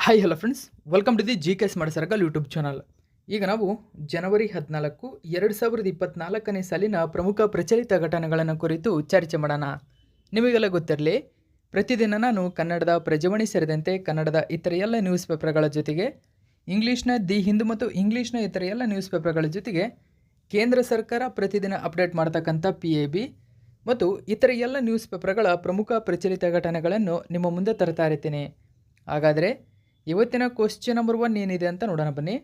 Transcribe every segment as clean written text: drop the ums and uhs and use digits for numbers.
Hi hello friends, welcome to the G K smart circle YouTube channel. ಈಗ ನಾವು ಜನವರಿ 14, 2024ನೇ ಸಾಲಿನ ಪ್ರಮುಖ ಪ್ರಚಲಿತ ಘಟನೆಗಳನ್ನು ಕುರಿತು ಚರ್ಚೆ ಮಾಡೋಣ. ನಿಮಗೆಲ್ಲ ಗೊತ್ತಿರಲಿ, ಪ್ರತಿದಿನ ನಾನು ಕನ್ನಡದ ಪ್ರಜಾವಾಣಿ ಸೇರಿದಂತೆ ಕನ್ನಡದ ಇತರ ಎಲ್ಲ ನ್ಯೂಸ್ ಪೇಪರ್ಗಳ ಜೊತೆಗೆ ಇಂಗ್ಲೀಷ್ನ ದಿ ಹಿಂದೂ ಮತ್ತು ಇಂಗ್ಲೀಷ್ನ ಇತರ ಎಲ್ಲ ನ್ಯೂಸ್ ಪೇಪರ್ಗಳ ಜೊತೆಗೆ ಕೇಂದ್ರ ಸರ್ಕಾರ ಪ್ರತಿದಿನ ಅಪ್ಡೇಟ್ ಮಾಡ್ತಕ್ಕಂಥ PAB ಮತ್ತು ಇತರ ಎಲ್ಲ ನ್ಯೂಸ್ ಪೇಪರ್ಗಳ ಪ್ರಮುಖ ಪ್ರಚಲಿತ ಘಟನೆಗಳನ್ನು ನಿಮ್ಮ ಮುಂದೆ ತರ್ತಾ ಇರ್ತೀನಿ. ಹಾಗಾದರೆ ಇವತ್ತಿನ ಕ್ವಶ್ಚನ್ ನಂಬರ್ 1 ಏನಿದೆ ಅಂತ ನೋಡೋಣ ಬನ್ನಿ.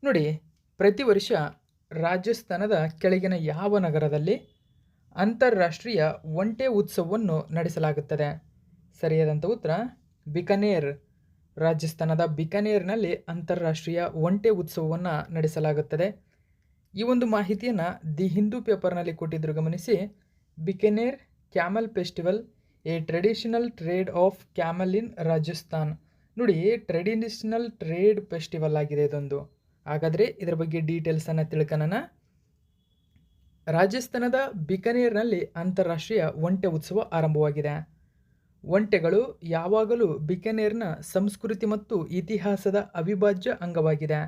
ನೋಡಿ, ಪ್ರತಿ ವರ್ಷ ರಾಜಸ್ಥಾನದ ಕೆಳಗಿನ ಯಾವ ನಗರದಲ್ಲಿ ಅಂತಾರಾಷ್ಟ್ರೀಯ ಒಂಟೆ ಉತ್ಸವವನ್ನು ನಡೆಸಲಾಗುತ್ತದೆ? ಸರಿಯಾದಂಥ ಉತ್ತರ ಬಿಕನೇರ್. ರಾಜಸ್ಥಾನದ ಬಿಕನೇರ್ನಲ್ಲಿ ಅಂತಾರಾಷ್ಟ್ರೀಯ ಒಂಟೆ ಉತ್ಸವವನ್ನು ನಡೆಸಲಾಗುತ್ತದೆ. ಈ ಒಂದು ಮಾಹಿತಿಯನ್ನು ದಿ ಹಿಂದೂ ಪೇಪರ್ನಲ್ಲಿ ಕೊಟ್ಟಿದ್ದರು, ಗಮನಿಸಿ. Bikaner camel festival, a traditional trade of camel in Rajasthan. ನೋಡಿ, ಟ್ರೆಡಿಷನಲ್ ಟ್ರೇಡ್ ಫೆಸ್ಟಿವಲ್ ಆಗಿದೆ ಇದೊಂದು. ಹಾಗಾದರೆ ಇದರ ಬಗ್ಗೆ ಡೀಟೇಲ್ಸನ್ನು ತಿಳ್ಕೊಳ್ಳೋಣ. ರಾಜಸ್ಥಾನದ ಬಿಕನೇರ್ನಲ್ಲಿ ಅಂತಾರಾಷ್ಟ್ರೀಯ ಒಂಟೆ ಉತ್ಸವ ಆರಂಭವಾಗಿದೆ. ಒಂಟೆಗಳು ಯಾವಾಗಲೂ ಬಿಕನೇರ್ನ ಸಂಸ್ಕೃತಿ ಮತ್ತು ಇತಿಹಾಸದ ಅವಿಭಾಜ್ಯ ಅಂಗವಾಗಿದೆ.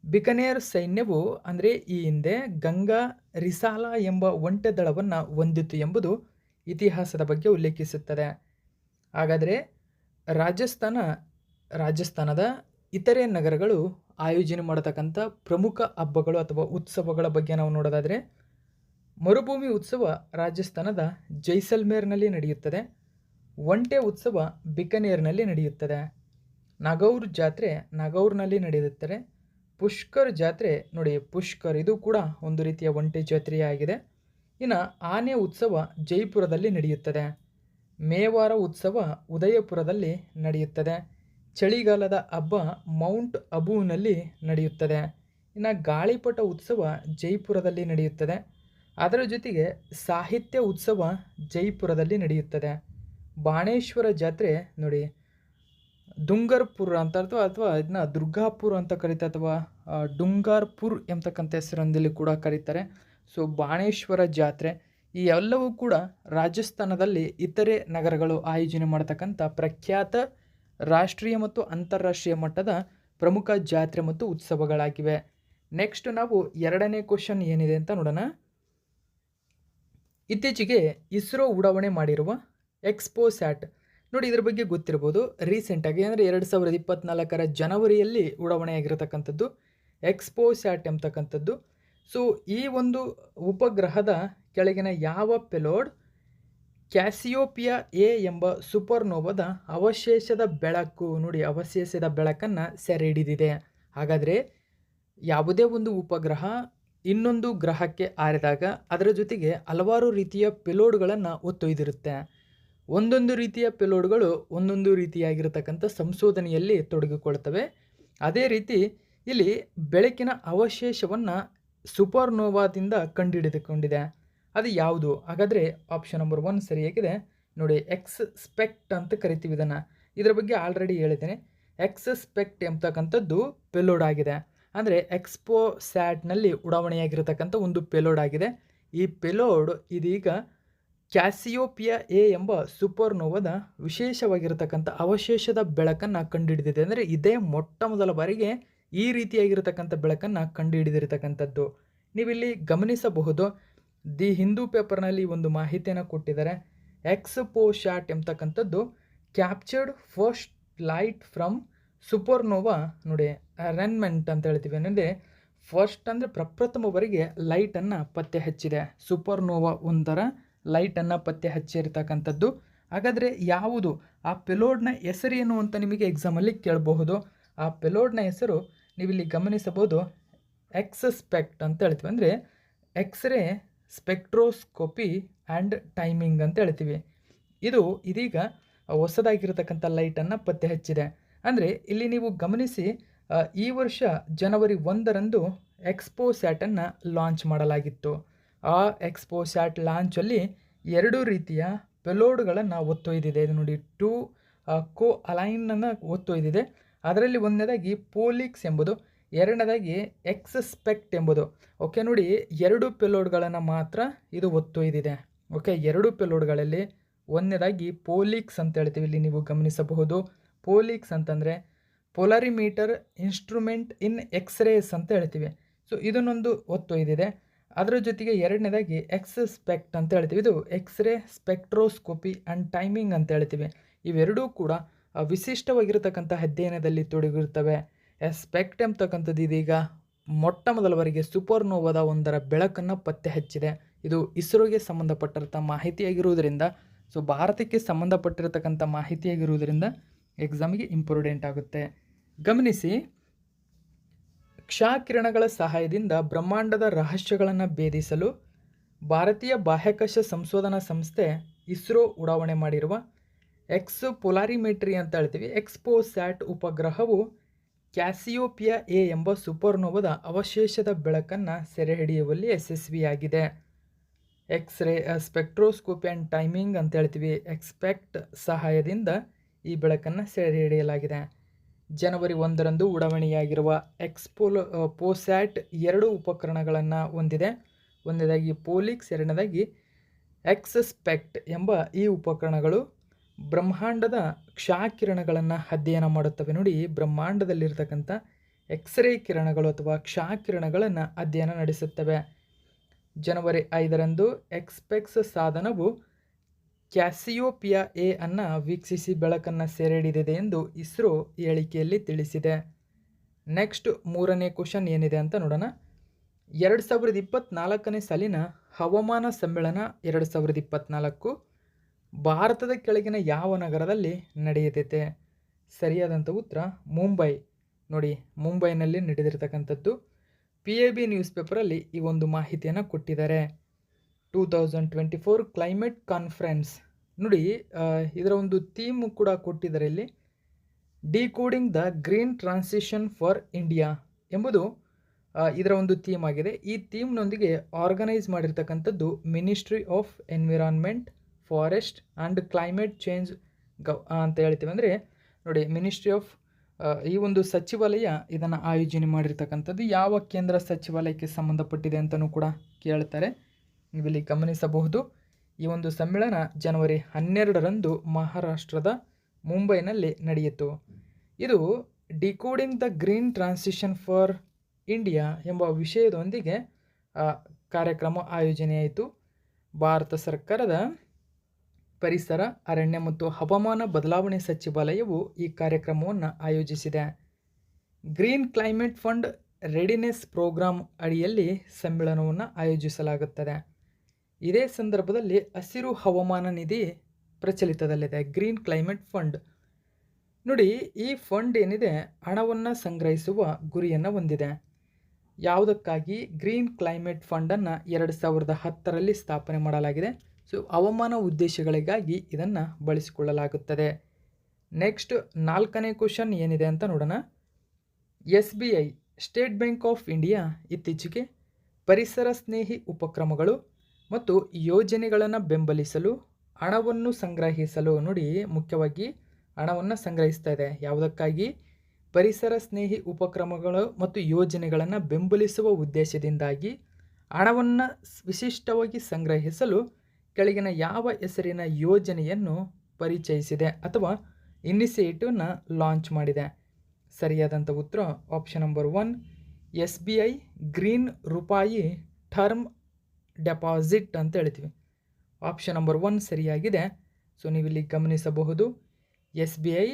ಬಿಕನೇರ್ ಸೈನ್ಯವು ಅಂದರೆ ಈ ಹಿಂದೆ ಗಂಗಾ ರಿಸಾಲ ಎಂಬ ಒಂಟೆ ದಳವನ್ನು ಹೊಂದಿತ್ತು ಎಂಬುದು ಇತಿಹಾಸದ ಬಗ್ಗೆ ಉಲ್ಲೇಖಿಸುತ್ತದೆ. ಹಾಗಾದರೆ ರಾಜಸ್ಥಾನದ ಇತರೆ ನಗರಗಳು ಆಯೋಜನೆ ಮಾಡತಕ್ಕಂಥ ಪ್ರಮುಖ ಹಬ್ಬಗಳು ಅಥವಾ ಉತ್ಸವಗಳ ಬಗ್ಗೆ ನಾವು ನೋಡೋದಾದರೆ, ಮರುಭೂಮಿ ಉತ್ಸವ ರಾಜಸ್ಥಾನದ ಜೈಸಲ್ಮೇರ್ನಲ್ಲಿ ನಡೆಯುತ್ತದೆ. ಒಂಟೆ ಉತ್ಸವ ಬಿಕನೇರ್ನಲ್ಲಿ ನಡೆಯುತ್ತದೆ. ನಾಗೌರ್ ಜಾತ್ರೆ ನಾಗೌರ್ನಲ್ಲಿ ನಡೆಯುತ್ತದೆ. ಪುಷ್ಕರ್ ಜಾತ್ರೆ, ನೋಡಿ ಪುಷ್ಕರ್ ಇದು ಕೂಡ ಒಂದು ರೀತಿಯ ಒಂಟೆ ಜಾತ್ರೆಯಾಗಿದೆ. ಇನ್ನು ಆನೆ ಉತ್ಸವ ಜೈಪುರದಲ್ಲಿ ನಡೆಯುತ್ತದೆ. ಮೇವಾರ ಉತ್ಸವ ಉದಯಪುರದಲ್ಲಿ ನಡೆಯುತ್ತದೆ. ಚಳಿಗಾಲದ ಹಬ್ಬ ಮೌಂಟ್ ಅಬೂನಲ್ಲಿ ನಡೆಯುತ್ತದೆ. ಇನ್ನು ಗಾಳಿಪಟ ಉತ್ಸವ ಜೈಪುರದಲ್ಲಿ ನಡೆಯುತ್ತದೆ. ಅದರ ಜೊತೆಗೆ ಸಾಹಿತ್ಯ ಉತ್ಸವ ಜೈಪುರದಲ್ಲಿ ನಡೆಯುತ್ತದೆ. ಬಾಣೇಶ್ವರ ಜಾತ್ರೆ ನೋಡಿ ದುಂಗರ್ಪುರ್ ಅಂತ ಅಥವಾ ಇದನ್ನ ದುರ್ಗಾಪುರ್ ಅಂತ ಕರೀತಾರೆ, ಅಥವಾ ಡುಂಗಾರ್ಪುರ್ ಎಂಬತಕ್ಕಂಥ ಹೆಸರೊಂದಿಗೆ ಕೂಡ ಕರೀತಾರೆ. ಸೊ ಬಾಣೇಶ್ವರ ಜಾತ್ರೆ ಈ ಎಲ್ಲವೂ ಕೂಡ ರಾಜಸ್ಥಾನದಲ್ಲಿ ಇತರೆ ನಗರಗಳು ಆಯೋಜನೆ ಮಾಡತಕ್ಕಂಥ ಪ್ರಖ್ಯಾತ ರಾಷ್ಟ್ರೀಯ ಮತ್ತು ಅಂತಾರಾಷ್ಟ್ರೀಯ ಮಟ್ಟದ ಪ್ರಮುಖ ಜಾತ್ರೆ ಮತ್ತು ಉತ್ಸವಗಳಾಗಿವೆ. ನೆಕ್ಸ್ಟ್ ನಾವು ಎರಡನೇ ಕ್ವಶನ್ ಏನಿದೆ ಅಂತ ನೋಡೋಣ. ಇತ್ತೀಚೆಗೆ ಇಸ್ರೋ ಉಡಾವಣೆ ಮಾಡಿರುವ ಎಕ್ಸ್ಪೋಸ್ಯಾಟ್, ನೋಡಿ ಇದರ ಬಗ್ಗೆ ಗೊತ್ತಿರ್ಬೋದು. ರೀಸೆಂಟಾಗಿ ಅಂದರೆ 2024 ಜನವರಿಯಲ್ಲಿ ಉಡಾವಣೆಯಾಗಿರತಕ್ಕಂಥದ್ದು ಎಕ್ಸ್ಪೋಸ್ಯಾಟ್ ಎಂಬತಕ್ಕಂಥದ್ದು. ಸೊ ಈ ಒಂದು ಉಪಗ್ರಹದ ಕೆಳಗಿನ ಯಾವ ಪೆಲೋಡ್ ಕ್ಯಾಸಿಯೋಪಿಯಾ ಎ ಎಂಬ ಸೂಪರ್ನೋವಾದ ಅವಶೇಷದ ಬೆಳಕು, ನೋಡಿ ಅವಶೇಷದ ಬೆಳಕನ್ನು ಸೆರೆ ಹಿಡಿದಿದೆ. ಹಾಗಾದರೆ ಯಾವುದೇ ಒಂದು ಉಪಗ್ರಹ ಇನ್ನೊಂದು ಗ್ರಹಕ್ಕೆ ಹಾರಿದಾಗ ಅದರ ಜೊತೆಗೆ ಹಲವಾರು ರೀತಿಯ ಪೆಲೋಡ್ಗಳನ್ನು ಹೊತ್ತೊಯ್ದಿರುತ್ತೆ. ಒಂದೊಂದು ರೀತಿಯ ಪೆಲೋಡ್ಗಳು ಒಂದೊಂದು ರೀತಿಯಾಗಿರತಕ್ಕಂಥ ಸಂಶೋಧನೆಯಲ್ಲಿ ತೊಡಗಿಕೊಳ್ತವೆ. ಅದೇ ರೀತಿ ಇಲ್ಲಿ ಬೆಳಕಿನ ಅವಶೇಷವನ್ನು ಸೂಪರ್ನೋವಾದಿಂದ ಕಂಡುಹಿಡಿದುಕೊಂಡಿದೆ. ಅದು ಯಾವುದು? ಹಾಗಾದರೆ ಆಪ್ಷನ್ ನಂಬರ್ 1 ಸರಿಯಾಗಿದೆ. ನೋಡಿ, ಎಕ್ಸ್ ಸ್ಪೆಕ್ಟ್ ಅಂತ ಕರಿತೀವಿ ಇದನ್ನು. ಇದರ ಬಗ್ಗೆ ಆಲ್ರೆಡಿ ಹೇಳಿದ್ದೇನೆ. ಎಕ್ಸ್ ಸ್ಪೆಕ್ಟ್ ಎಂಬತಕ್ಕಂಥದ್ದು ಪೆಲೋಡ್ ಆಗಿದೆ. ಅಂದರೆ ಎಕ್ಸ್ಪೋಸ್ಯಾಟ್ನಲ್ಲಿ ಉಡಾವಣೆಯಾಗಿರತಕ್ಕಂಥ ಒಂದು ಪೆಲೋಡ್ ಆಗಿದೆ. ಈ ಪೆಲೋಡ್ ಇದೀಗ ಕ್ಯಾಸಿಯೋಪಿಯಾ ಎ ಎಂಬ ಸೂಪರ್ನೋವಾದ ವಿಶೇಷವಾಗಿರತಕ್ಕಂಥ ಅವಶೇಷದ ಬೆಳಕನ್ನು ಕಂಡುಹಿಡಿದಿದೆ. ಅಂದರೆ ಇದೇ ಮೊಟ್ಟ ಮೊದಲ ಬಾರಿಗೆ ಈ ರೀತಿಯಾಗಿರತಕ್ಕಂಥ ಬೆಳಕನ್ನು ಕಂಡುಹಿಡಿದಿರತಕ್ಕಂಥದ್ದು. ನೀವಿಲ್ಲಿ ಗಮನಿಸಬಹುದು, ದಿ ಹಿಂದೂ ಪೇಪರ್ನಲ್ಲಿ ಒಂದು ಮಾಹಿತಿಯನ್ನು ಕೊಟ್ಟಿದ್ದಾರೆ. ಎಕ್ಸ್ಪೋಸ್ಯಾಟ್ ಎಂಬತಕ್ಕಂಥದ್ದು captured first light from supernova. ನೋಡಿ ಅರೈನ್ಮೆಂಟ್ ಅಂತ ಹೇಳ್ತೀವಿ, ಅಂದರೆ ಫಸ್ಟ್ ಅಂದರೆ ಪ್ರಪ್ರಥಮವರೆಗೆ ಲೈಟನ್ನು ಪತ್ತೆ ಹಚ್ಚಿದೆ. ಸೂಪರ್ನೋವಾ ಒಂದರ ಲೈಟನ್ನು ಪತ್ತೆ ಹಚ್ಚಿರ್ತಕ್ಕಂಥದ್ದು. ಹಾಗಾದರೆ ಯಾವುದು ಆ ಪೆಲೋಡ್ನ ಹೆಸರೇನು ಅಂತ ನಿಮಗೆ ಎಕ್ಸಾಮಲ್ಲಿ ಕೇಳಬಹುದು. ಆ ಪೆಲೋಡ್ನ ಹೆಸರು ನೀವಿಲ್ಲಿ ಗಮನಿಸಬಹುದು, ಎಕ್ಸ್ ಸ್ಪೆಕ್ಟ್ ಅಂತ ಹೇಳ್ತೀವಿ. ಅಂದರೆ ಎಕ್ಸ್ರೇ ಸ್ಪೆಕ್ಟ್ರೋಸ್ಕೋಪಿ ಆ್ಯಂಡ್ ಟೈಮಿಂಗ್ ಅಂತ ಹೇಳ್ತೀವಿ. ಇದು ಇದೀಗ ಹೊಸದಾಗಿರತಕ್ಕಂಥ ಲೈಟನ್ನು ಪತ್ತೆ ಹಚ್ಚಿದೆ. ಅಂದರೆ ಇಲ್ಲಿ ನೀವು ಗಮನಿಸಿ, ಈ ವರ್ಷ ಜನವರಿ 1ರಂದು ಎಕ್ಸ್ಪೋಸ್ಯಾಟನ್ನು ಲಾಂಚ್ ಮಾಡಲಾಗಿತ್ತು. ಆ ಎಕ್ಸ್ಪೋಸ್ಯಾಟ್ ಲಾಂಚಲ್ಲಿ 2 ರೀತಿಯ ಪೆಲೋಡ್ಗಳನ್ನು ಹೊತ್ತೊಯ್ದಿದೆ. ಇದು ನೋಡಿ 2 ಕೋ ಅಲೈನನ್ನು ಹೊತ್ತೊಯ್ದಿದೆ. ಅದರಲ್ಲಿ ಒಂದನೇದಾಗಿ ಪೋಲಿಕ್ಸ್ ಎಂಬುದು, ಎರಡನೇದಾಗಿ ಎಕ್ಸ್ ಸ್ಪೆಕ್ಟ್ ಎಂಬುದು. ಓಕೆ, ನೋಡಿ 2 ಪೆಲೋಡ್ಗಳನ್ನು ಮಾತ್ರ ಇದು ಹೊತ್ತೊಯ್ದಿದೆ. ಓಕೆ, 2 ಪೆಲೋಡ್ಗಳಲ್ಲಿ ಒಂದನೇದಾಗಿ ಪೋಲಿಕ್ಸ್ ಅಂತ ಹೇಳ್ತೀವಿ. ಇಲ್ಲಿ ನೀವು ಗಮನಿಸಬಹುದು, ಪೋಲಿಕ್ಸ್ ಅಂತಂದರೆ ಪೊಲಾರಿಮೀಟರ್ ಇನ್ಸ್ಟ್ರೂಮೆಂಟ್ ಇನ್ ಎಕ್ಸ್ರೇಸ್ ಅಂತ ಹೇಳ್ತೀವಿ. ಸೊ ಇದನ್ನೊಂದು ಒತ್ತೊಯ್ದಿದೆ. ಅದರ ಜೊತೆಗೆ ಎರಡನೇದಾಗಿ ಎಕ್ಸ್ಪೆಕ್ಟ್ ಅಂತ ಹೇಳ್ತೀವಿ. ಇದು ಎಕ್ಸ್ರೇ ಸ್ಪೆಕ್ಟ್ರೋಸ್ಕೋಪಿ ಆ್ಯಂಡ್ ಟೈಮಿಂಗ್ ಅಂತ ಹೇಳ್ತೀವಿ. ಇವೆರಡೂ ಕೂಡ ವಿಶಿಷ್ಟವಾಗಿರತಕ್ಕಂಥ ಅಧ್ಯಯನದಲ್ಲಿ ತೊಡಗಿರುತ್ತವೆ. ಎಸ್ಪೆಕ್ಟ್ ಎಂಬತಕ್ಕಂಥದ್ದು ಇದೀಗ ಮೊಟ್ಟ ಮೊದಲ ಬಾರಿಗೆ ಸೂಪರ್ನೋವಾದ ಒಂದರ ಬೆಳಕನ್ನು ಪತ್ತೆ ಹಚ್ಚಿದೆ. ಇದು ಇಸ್ರೋಗೆ ಸಂಬಂಧಪಟ್ಟಿರಂಥ ಮಾಹಿತಿಯಾಗಿರುವುದರಿಂದ, ಸೊ ಭಾರತಕ್ಕೆ ಸಂಬಂಧಪಟ್ಟಿರತಕ್ಕಂಥ ಮಾಹಿತಿಯಾಗಿರುವುದರಿಂದ ಎಕ್ಸಾಮಿಗೆ ಇಂಪಾರ್ಟೆಂಟ್ ಆಗುತ್ತೆ. ಗಮನಿಸಿ, ಕ್ಷಕಿರಣಗಳ ಸಹಾಯದಿಂದ ಬ್ರಹ್ಮಾಂಡದ ರಹಸ್ಯಗಳನ್ನು ಭೇದಿಸಲು ಭಾರತೀಯ ಬಾಹ್ಯಾಕಾಶ ಸಂಶೋಧನಾ ಸಂಸ್ಥೆ ಇಸ್ರೋ ಉಡಾವಣೆ ಮಾಡಿರುವ ಎಕ್ಸ್ ಪೊಲಾರಿಮೆಟ್ರಿ ಅಂತ ಹೇಳ್ತೀವಿ ಎಕ್ಸ್ಪೋಸ್ಯಾಟ್ ಉಪಗ್ರಹವು ಕ್ಯಾಸಿಯೋಪಿಯಾ ಎ ಎಂಬ ಸೂಪರ್ನೋವಾದ ಅವಶೇಷದ ಬೆಳಕನ್ನು ಸೆರೆ ಹಿಡಿಯುವಲ್ಲಿ ಯಶಸ್ವಿಯಾಗಿದೆ. ಎಕ್ಸ್ರೇ ಸ್ಪೆಕ್ಟ್ರೋಸ್ಕೋಪಿ ಆ್ಯಂಡ್ ಟೈಮಿಂಗ್ ಅಂತ ಹೇಳ್ತೀವಿ ಎಕ್ಸ್ಪೆಕ್ಟ್ ಸಹಾಯದಿಂದ ಈ ಬೆಳಕನ್ನು ಸೆರೆ ಹಿಡಿಯಲಾಗಿದೆ. ಜನವರಿ 1ರಂದು ಉಡಾವಣೆಯಾಗಿರುವ ಪೋಸ್ಯಾಟ್ 2 ಉಪಕರಣಗಳನ್ನು ಹೊಂದಿದೆ. ಒಂದನೇದಾಗಿ ಪೋಲಿಕ್ಸ್, ಎರಡನೇದಾಗಿ ಎಕ್ಸ್ಪೆಕ್ಟ್ ಎಂಬ ಈ ಉಪಕರಣಗಳು ಬ್ರಹ್ಮಾಂಡದ ಕ್ಷಕಿರಣಗಳನ್ನು ಅಧ್ಯಯನ ಮಾಡುತ್ತವೆ. ನೋಡಿ, ಬ್ರಹ್ಮಾಂಡದಲ್ಲಿರ್ತಕ್ಕಂಥ ಎಕ್ಸ್ರೇ ಕಿರಣಗಳು ಅಥವಾ ಕ್ಷಕಿರಣಗಳನ್ನು ಅಧ್ಯಯನ ನಡೆಸುತ್ತವೆ. ಜನವರಿ 5ರಂದು ಎಕ್ಸ್ಪೆಕ್ಸ್ ಸಾಧನವು ಕ್ಯಾಸಿಯೋಪಿಯಾ ಎ ಅನ್ನು ವೀಕ್ಷಿಸಿ ಬೆಳಕನ್ನು ಸೆರೆ ಹಿಡಿದಿದೆ ಎಂದು ಇಸ್ರೋ ಹೇಳಿಕೆಯಲ್ಲಿ ತಿಳಿಸಿದೆ. ನೆಕ್ಸ್ಟ್ 3ನೇ ಕ್ವಶನ್ ಏನಿದೆ ಅಂತ ನೋಡೋಣ. 2024ನೇ ಸಾಲಿನ ಹವಾಮಾನ ಸಮ್ಮೇಳನ 2024 ಭಾರತದ ಕೆಳಗಿನ ಯಾವ ನಗರದಲ್ಲಿ ನಡೆಯುತ್ತಿದೆ? ಸರಿಯಾದಂಥ ಉತ್ತರ ಮುಂಬೈ. ನೋಡಿ, ಮುಂಬೈನಲ್ಲಿ ನಡೆದಿರ್ತಕ್ಕಂಥದ್ದು. PIB ನ್ಯೂಸ್ ಪೇಪರಲ್ಲಿ ಈ ಒಂದು ಮಾಹಿತಿಯನ್ನು ಕೊಟ್ಟಿದ್ದಾರೆ. 2024 ಕ್ಲೈಮೇಟ್ ಕಾನ್ಫರೆನ್ಸ್. ನೋಡಿ, ಇದರ ಒಂದು ಥೀಮ್ ಕೂಡ ಕೊಟ್ಟಿದ್ದಾರೆ ಇಲ್ಲಿ. Decoding the green transition for India ಎಂಬುದು ಇದರ ಒಂದು ಥೀಮ್ ಆಗಿದೆ. ಈ ಥೀಮ್ನೊಂದಿಗೆ ಆರ್ಗನೈಸ್ ಮಾಡಿರ್ತಕ್ಕಂಥದ್ದು ministry of environment, forest and climate change ಅಂತ ಹೇಳ್ತೀವಿ. ಅಂದರೆ ನೋಡಿ, ಮಿನಿಸ್ಟ್ರಿ ಆಫ್ ಈ ಒಂದು ಸಚಿವಾಲಯ ಇದನ್ನು ಆಯೋಜನೆ ಮಾಡಿರ್ತಕ್ಕಂಥದ್ದು. ಯಾವ ಕೇಂದ್ರ ಸಚಿವಾಲಯಕ್ಕೆ ಸಂಬಂಧಪಟ್ಟಿದೆ ಅಂತಲೂ ಕೂಡ ಕೇಳ್ತಾರೆ. ನೀವಿಲ್ಲಿ ಗಮನಿಸಬಹುದು. ಈ ಒಂದು ಸಮ್ಮೇಳನ ಜನವರಿ 12ರಂದು ಮಹಾರಾಷ್ಟ್ರದ ಮುಂಬೈನಲ್ಲಿ ನಡೆಯಿತು. ಇದು decoding the green transition for India ಎಂಬ ವಿಷಯದೊಂದಿಗೆ ಕಾರ್ಯಕ್ರಮ ಆಯೋಜನೆಯಾಯಿತು. ಭಾರತ ಸರ್ಕಾರದ ಪರಿಸರ, ಅರಣ್ಯ ಮತ್ತು ಹವಾಮಾನ ಬದಲಾವಣೆ ಸಚಿವಾಲಯವು ಈ ಕಾರ್ಯಕ್ರಮವನ್ನು ಆಯೋಜಿಸಿದೆ. Green climate fund readiness programme ಅಡಿಯಲ್ಲಿ ಸಮ್ಮೇಳನವನ್ನು ಆಯೋಜಿಸಲಾಗುತ್ತದೆ. ಇದೇ ಸಂದರ್ಭದಲ್ಲಿ ಹಸಿರು ಹವಾಮಾನ ನಿಧಿ ಪ್ರಚಲಿತದಲ್ಲಿದೆ. ಗ್ರೀನ್ ಕ್ಲೈಮೇಟ್ ಫಂಡ್ ನೋಡಿ, ಈ ಫಂಡ್ ಏನಿದೆ ಹಣವನ್ನು ಸಂಗ್ರಹಿಸುವ ಗುರಿಯನ್ನು ಹೊಂದಿದೆ. ಯಾವುದಕ್ಕಾಗಿ? ಗ್ರೀನ್ ಕ್ಲೈಮೇಟ್ ಫಂಡನ್ನು 2010ರಲ್ಲಿ ಸ್ಥಾಪನೆ ಮಾಡಲಾಗಿದೆ. ಸೊ ಹವಾಮಾನ ಉದ್ದೇಶಗಳಿಗಾಗಿ ಇದನ್ನು ಬಳಸಿಕೊಳ್ಳಲಾಗುತ್ತದೆ. ನೆಕ್ಸ್ಟ್ 4ನೇ ಕ್ವಶನ್ ಏನಿದೆ ಅಂತ ನೋಡೋಣ. SBI state bank of India ಇತ್ತೀಚೆಗೆ ಪರಿಸರ ಸ್ನೇಹಿ ಉಪಕ್ರಮಗಳು ಮತ್ತು ಯೋಜನೆಗಳನ್ನು ಬೆಂಬಲಿಸಲು ಹಣವನ್ನು ಸಂಗ್ರಹಿಸಲು, ನೋಡಿ ಮುಖ್ಯವಾಗಿ ಹಣವನ್ನು ಸಂಗ್ರಹಿಸ್ತಾ ಇದೆ. ಯಾವುದಕ್ಕಾಗಿ? ಪರಿಸರ ಸ್ನೇಹಿ ಉಪಕ್ರಮಗಳು ಮತ್ತು ಯೋಜನೆಗಳನ್ನು ಬೆಂಬಲಿಸುವ ಉದ್ದೇಶದಿಂದಾಗಿ ಹಣವನ್ನು ವಿಶಿಷ್ಟವಾಗಿ ಸಂಗ್ರಹಿಸಲು ಕೆಳಗಿನ ಯಾವ ಹೆಸರಿನ ಯೋಜನೆಯನ್ನು ಪರಿಚಯಿಸಿದೆ ಅಥವಾ ಇನಿಷಿಯೇಟಿವ್ನ ಲಾಂಚ್ ಮಾಡಿದೆ? ಸರಿಯಾದಂಥ ಉತ್ತರ ಆಪ್ಷನ್ ನಂಬರ್ 1 SBI ಗ್ರೀನ್ ರೂಪಾಯಿ ಟರ್ಮ್ ಡೆಪಾಸಿಟ್ ಅಂತ ಹೇಳ್ತೀವಿ. ಆಪ್ಷನ್ ನಂಬರ್ 1 ಸರಿಯಾಗಿದೆ. ಸೊ ನೀವಿಲ್ಲಿ ಗಮನಿಸಬಹುದು. SBI